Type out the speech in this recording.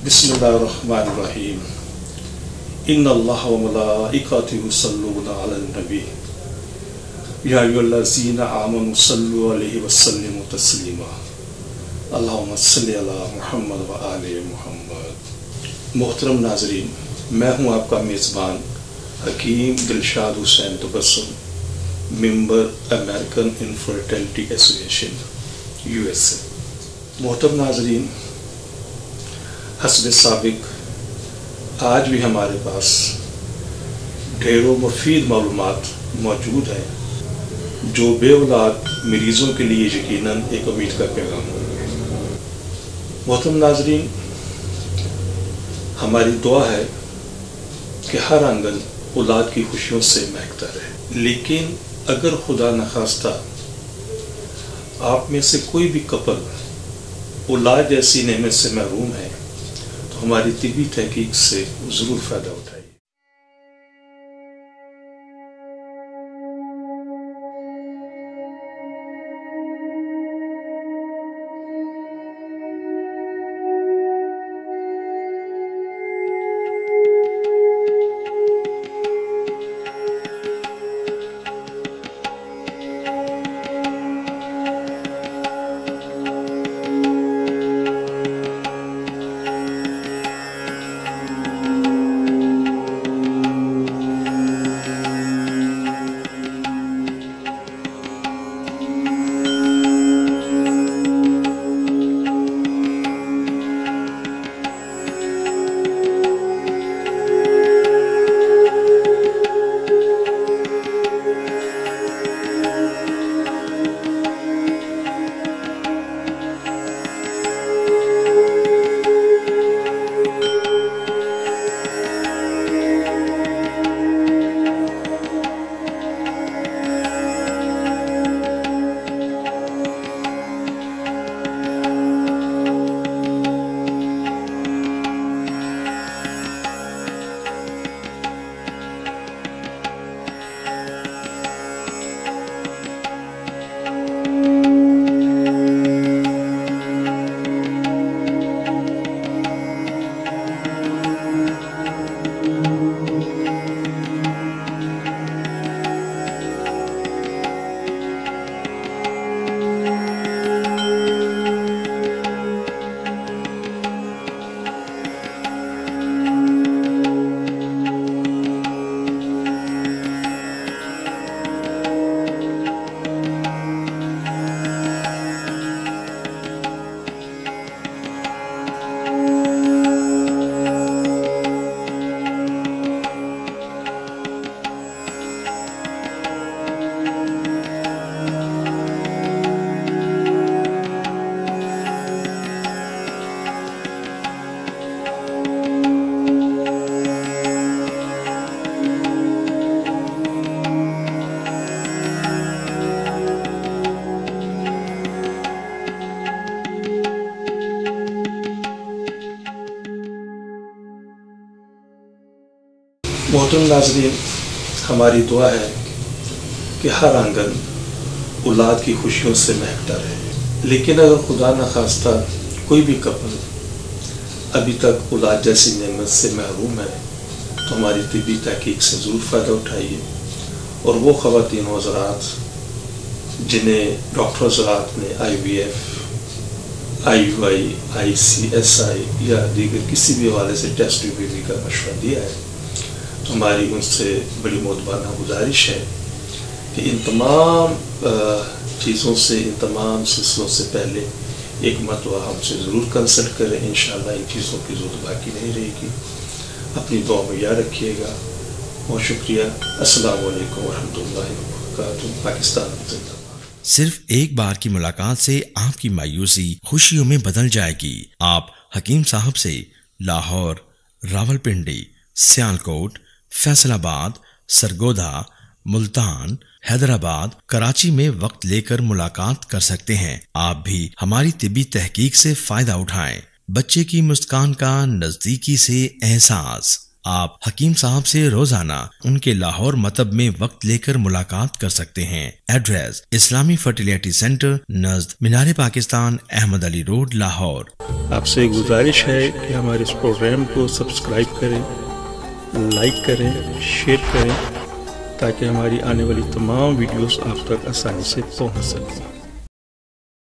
बिस्मिल्लाहिर्रहमानिर्रहीम। इन्नल्लाह व मलाइकतहु युसल्लूना अलन नबी या अय्युहल्लज़ीना आमनु सल्लु अलैहि व सल्लिमु तस्लीमा। अल्लाहुम्मा सल्लि अला मुहम्मद व आले मुहम्मद। मोहतरम नाज़रीन, मैं हूँ आपका मेज़बान Hakeem Dilshad Hussain Tabassum, member American infertility association USA। मोहतरम नाज़रीन, हस्ब साबिक आज भी हमारे पास ढेरों मुफीद मालूमात मौजूद हैं जो बेऔलाद मरीज़ों के लिए यकीनन एक उम्मीद का पैगाम होंगे। मोहतरम नाज़रीन, हमारी दुआ है कि हर आंगन औलाद की खुशियों से महकता रहे, लेकिन अगर खुदा न खास्ता आप में से कोई भी कपल औलाद जैसी नेमत से महरूम है तो हमारी तिबी तहकीक से ज़रूर फ़ायदा उठाइए। मोहतरम नाज़रीन, हमारी दुआ है कि हर आंगन औलाद की खुशियों से महकता रहे, लेकिन अगर खुदा न खास्ता कोई भी कपल अभी तक औलाद जैसी नेमत से महरूम है तो हमारी तिबी तहकीक से ज़रूर फ़ायदा उठाइए। और वो ख़वातीन हज़रात जिन्हें डॉक्टर हज़रात ने IVF, IUI, ICSI या दीगर किसी भी हवाले से टेस्ट बेबी का मशवरा दिया है, तो हमारी उनसे बड़ी मोतबाना गुजारिश है कि इन तमाम चीज़ों से, इन तमाम सिलसिलों से पहले एक मरतबा हमसे ज़रूर कंसल्ट करें। इंशाअल्लाह इन चीज़ों की ज़रूरत बाकी नहीं रहेगी। अपनी दुआ में याद रखिएगा। बहुत शुक्रिया। अस्सलामु अलैकुम वरहमतुल्लाहि वबरकातुहू। पाकिस्तान जिंदाबाद। सिर्फ एक बार की मुलाकात से आपकी मायूसी खुशियों में बदल जाएगी। आप हकीम साहब से लाहौर, रावलपिंडी, सियालकोट, फैसलाबाद, सरगोधा, मुल्तान, हैदराबाद, कराची में वक्त लेकर मुलाकात कर सकते हैं। आप भी हमारी तिबी तहकीक से फायदा उठाएं। बच्चे की मुस्कान का नजदीकी से एहसास। आप हकीम साहब से रोजाना उनके लाहौर मतब में वक्त लेकर मुलाकात कर सकते हैं। एड्रेस इस्लामी फर्टिलिटी सेंटर नज़द मीनार पाकिस्तान, अहमद अली रोड, लाहौर। आपसे गुजारिश है कि हमारे इस प्रोग्राम को सब्सक्राइब करें, लाइक करें, शेयर करें, ताकि हमारी आने वाली तमाम वीडियोस आप तक आसानी से पहुंच सकें।